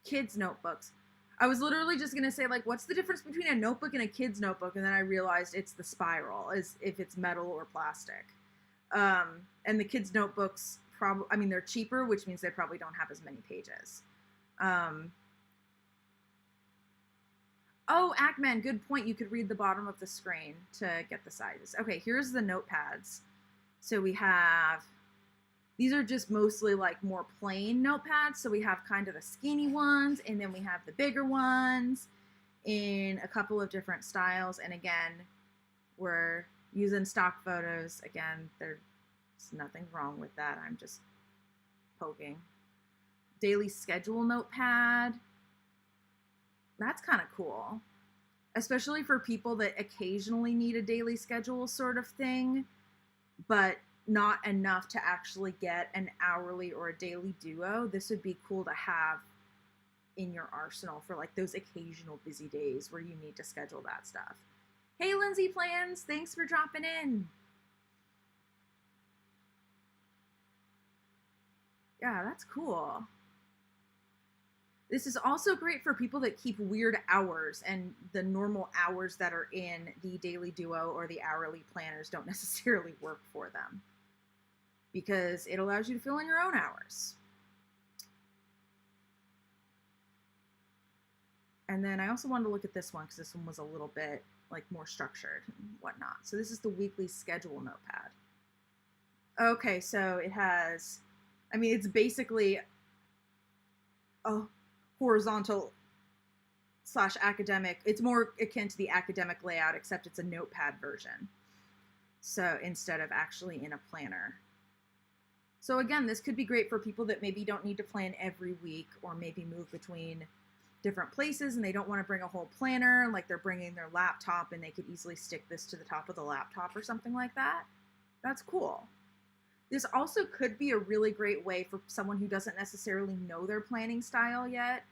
Speaker 1: Kids notebooks. I was literally just going to say, like, what's the difference between a notebook and a kid's notebook? And then I realized it's the spiral, as if it's metal or plastic. And the kids' notebooks, I mean, they're cheaper, which means they probably don't have as many pages. Oh, Ackman, good point. You could read the bottom of the screen to get the sizes. Okay, here's the notepads. So we have... These are just mostly like more plain notepads. So we have kind of the skinny ones, and then we have the bigger ones in a couple of different styles. And again, we're using stock photos. Again, there's nothing wrong with that. I'm just poking. Daily schedule notepad. That's kind of cool, especially for people that occasionally need a daily schedule sort of thing, but not enough to actually get an hourly or a daily duo. This would be cool to have in your arsenal for like those occasional busy days where you need to schedule that stuff. Hey, Lindsay Plans, thanks for dropping in. Yeah, that's cool. This is also great for people that keep weird hours, and the normal hours that are in the daily duo or the hourly planners don't necessarily work for them, because it allows you to fill in your own hours. And then I also wanted to look at this one because this one was a little bit like more structured and whatnot. So this is the weekly schedule notepad. Okay, so it has, I mean, it's basically a horizontal / academic. It's more akin to the academic layout, except it's a notepad version. So instead of actually in a planner. So again, this could be great for people that maybe don't need to plan every week, or maybe move between different places and they don't want to bring a whole planner, like they're bringing their laptop and they could easily stick this to the top of the laptop or something like that. That's cool. This also could be a really great way for someone who doesn't necessarily know their planning style yet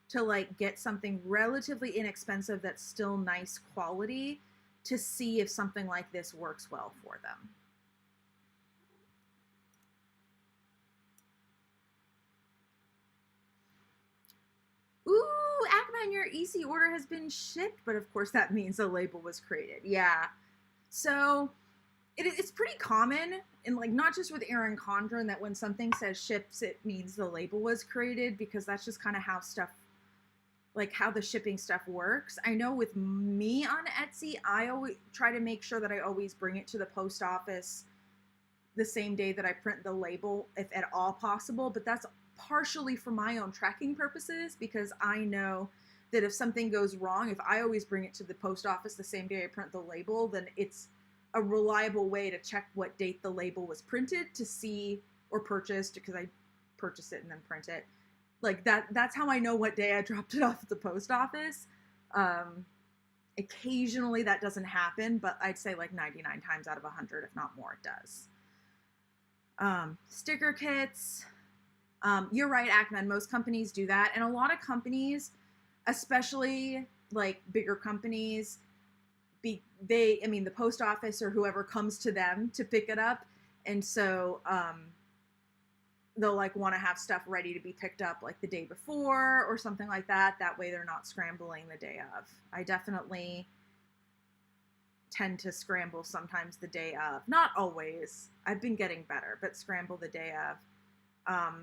Speaker 1: to like get something relatively inexpensive that's still nice quality to see if something like this works well for them. Ooh, Ackman, your EC order has been shipped, but of course that means a label was created. Yeah. So it's pretty common, and like not just with Erin Condren, that when something says ships, it means the label was created, because that's just kind of how stuff, like how the shipping stuff works. I know with me on Etsy, I always try to make sure that I always bring it to the post office the same day that I print the label, if at all possible, but that's partially for my own tracking purposes, because I know that if something goes wrong, if I always bring it to the post office the same day I print the label, then it's a reliable way to check what date the label was printed to see, or purchased, because I purchase it and then print it. Like that's how I know what day I dropped it off at the post office. Occasionally that doesn't happen, but I'd say like 99 times out of 100, if not more, it does. Sticker kits. You're right, Ackman. Most companies do that. And a lot of companies, especially like bigger companies, the post office or whoever comes to them to pick it up. And so, they'll like want to have stuff ready to be picked up like the day before or something like that. That way they're not scrambling the day of. I definitely tend to scramble sometimes the day of. Not always. I've been getting better, but scramble the day of.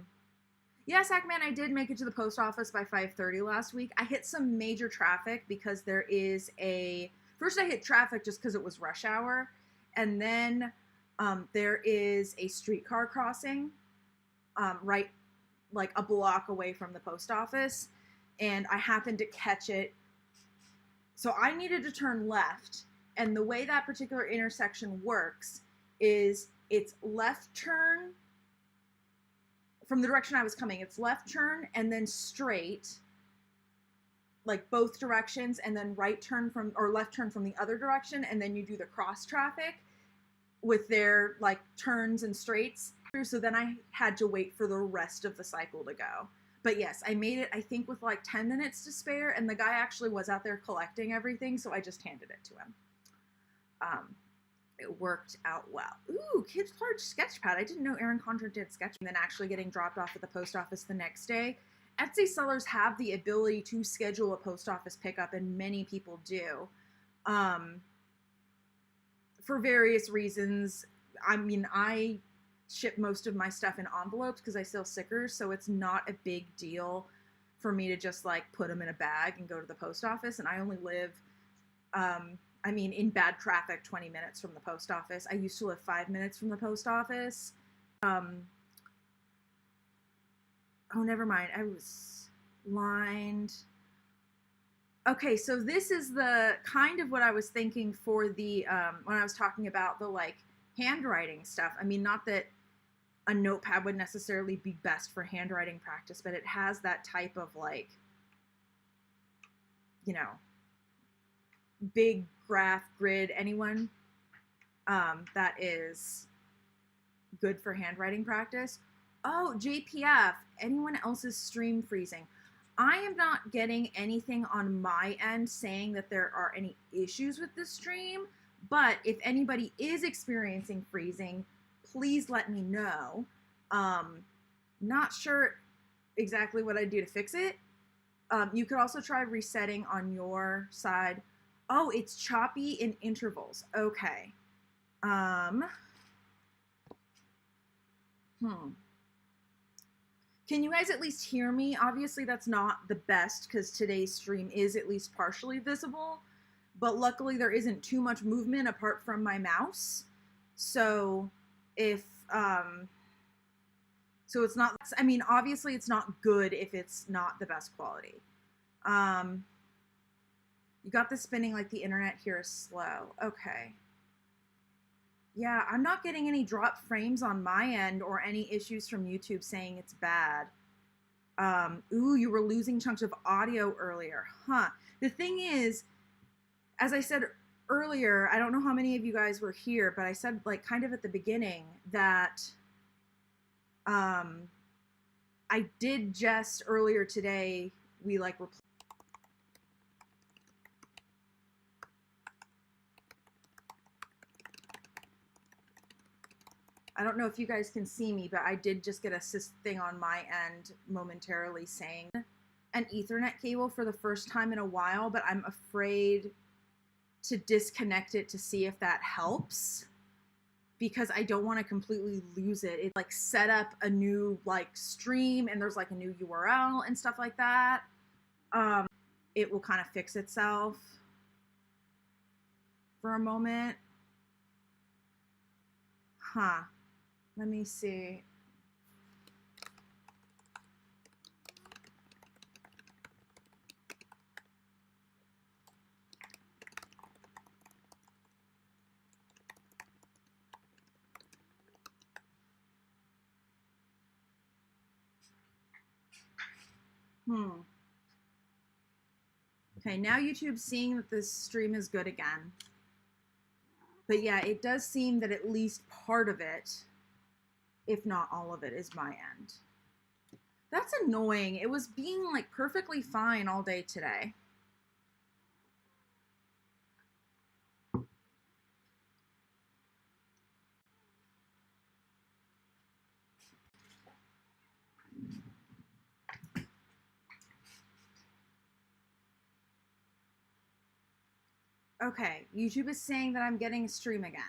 Speaker 1: Yes, Ackman, I did make it to the post office by 5:30 last week. I hit some major traffic because there is first I hit traffic just because it was rush hour. And then there is a streetcar crossing right like a block away from the post office, and I happened to catch it. So I needed to turn left, and the way that particular intersection works is it's left turn from the direction I was coming. It's left turn and then straight, like both directions, and then right turn or left turn from the other direction, and then you do the cross traffic with their like turns and straights. So then I had to wait for the rest of the cycle to go. But yes, I made it, I think, with like 10 minutes to spare, and the guy actually was out there collecting everything, so I just handed it to him. It worked out well. Ooh, 𝗬𝗀𝘁 sketchpad. I didn't know Erin Condren did sketch. And then actually getting dropped off at the post office the next day. Etsy sellers have the ability to schedule a post office pickup, and many people do. For various reasons. I mean, I ship most of my stuff in envelopes because I sell stickers, so it's not a big deal for me to just like put them in a bag and go to the post office. And I only live, in bad traffic, 20 minutes from the post office. I used to live 5 minutes from the post office. Oh, never mind. I was lined. Okay, so this is the kind of what I was thinking for the, when I was talking about the like handwriting stuff. I mean, not that a notepad would necessarily be best for handwriting practice, but it has that type of like, you know, big graph grid. Anyone that is good for handwriting practice. Oh, JPF, anyone else's stream freezing? I am not getting anything on my end saying that there are any issues with the stream, but if anybody is experiencing freezing, please let me know. Not sure exactly what I do to fix it. You could also try resetting on your side. Oh, it's choppy in intervals. Okay. Can you guys at least hear me? Obviously, that's not the best because today's stream is at least partially visible, but luckily there isn't too much movement apart from my mouse. So if, so it's not, I mean, obviously it's not good if it's not the best quality. You got the spinning like the internet here is slow. Okay. Yeah, I'm not getting any drop frames on my end or any issues from YouTube saying it's bad. Ooh, you were losing chunks of audio earlier. Huh. The thing is, as I said earlier, I don't know how many of you guys were here, but I said like kind of at the beginning that I did just earlier today, we like I don't know if you guys can see me, but I did just get a thing on my end momentarily saying an Ethernet cable for the first time in a while, but I'm afraid to disconnect it to see if that helps because I don't want to completely lose it. It like set up a new like stream and there's like a new URL and stuff like that. It will kind of fix itself for a moment. Huh. Let me see. Okay, now YouTube's seeing that this stream is good again. But yeah, it does seem that at least part of it, if not all of it, is my end. That's annoying. It was being like perfectly fine all day today. Okay, YouTube is saying that I'm getting a stream again.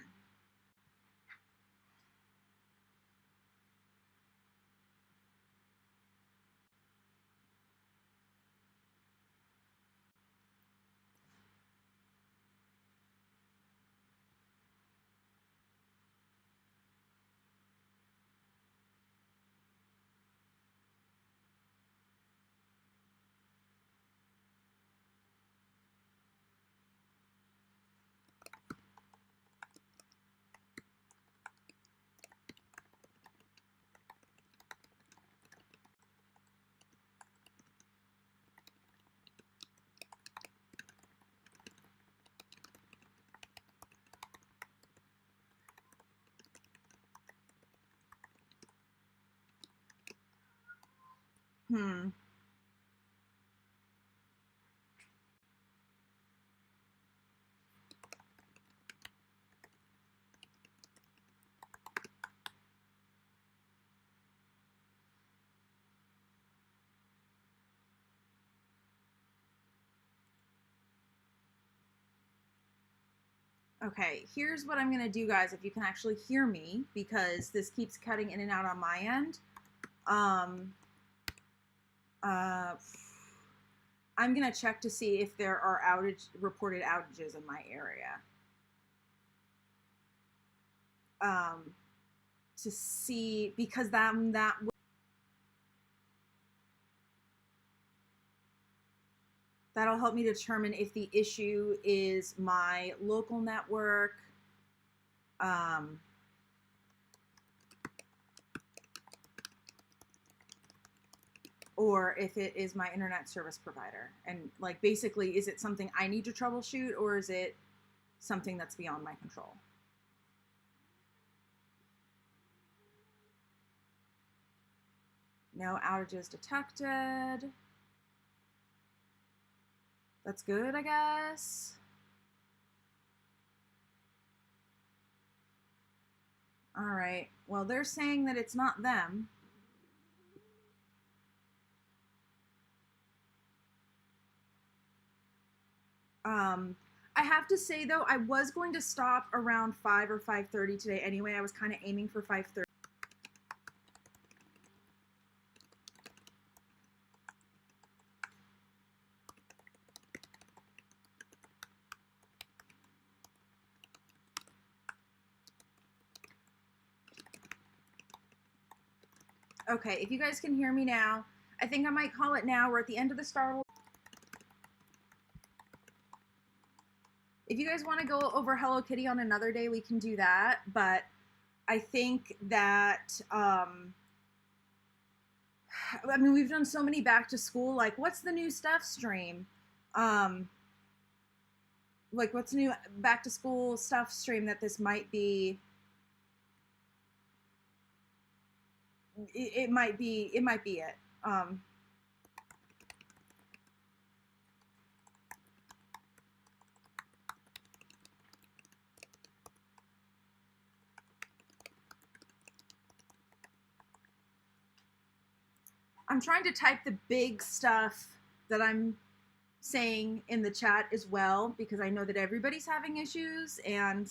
Speaker 1: Okay, here's what I'm gonna do, guys, if you can actually hear me, because this keeps cutting in and out on my end. I'm gonna check to see if there are reported outages in my area. To see, because that'll help me determine if the issue is my local network, or if it is my internet service provider. And like, basically, is it something I need to troubleshoot, or is it something that's beyond my control? No outages detected. That's good, I guess. All right, well, they're saying that it's not them. I have to say, though, I was going to stop around 5 or 5:30 today anyway. I was kind of aiming for 5:30. Okay, if you guys can hear me now, I think I might call it now. We're at the end of the Star Wars. If you guys want to go over Hello Kitty on another day, we can do that. But I think that, I mean, we've done so many back to school, like, what's the new stuff stream? Like, what's new back to school stuff stream that this might be? It might be it. I'm trying to type the big stuff that I'm saying in the chat as well, because I know that everybody's having issues. And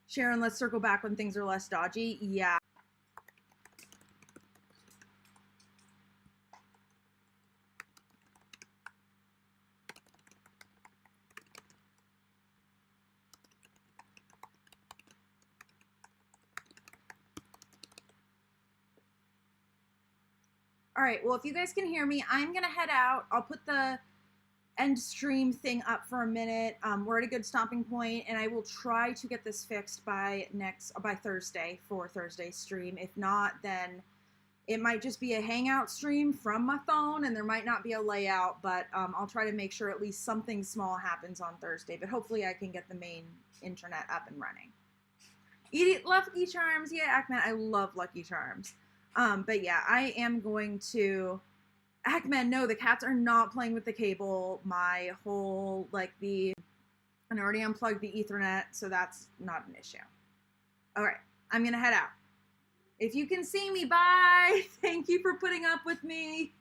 Speaker 1: Sharon, let's circle back when things are less dodgy. Yeah. All right, well, if you guys can hear me, I'm gonna head out. I'll put the end stream thing up for a minute. We're at a good stopping point, and I will try to get this fixed by Thursday for Thursday's stream. If not, then it might just be a hangout stream from my phone, and there might not be a layout, but I'll try to make sure at least something small happens on Thursday, but hopefully I can get the main internet up and running. Lucky Charms, yeah, Ackman, I love Lucky Charms. But yeah, I am going to, Ackman, no, the cats are not playing with the cable. My whole, I already unplugged the Ethernet, so that's not an issue. All right, I'm gonna head out. If you can see me, bye. Thank you for putting up with me.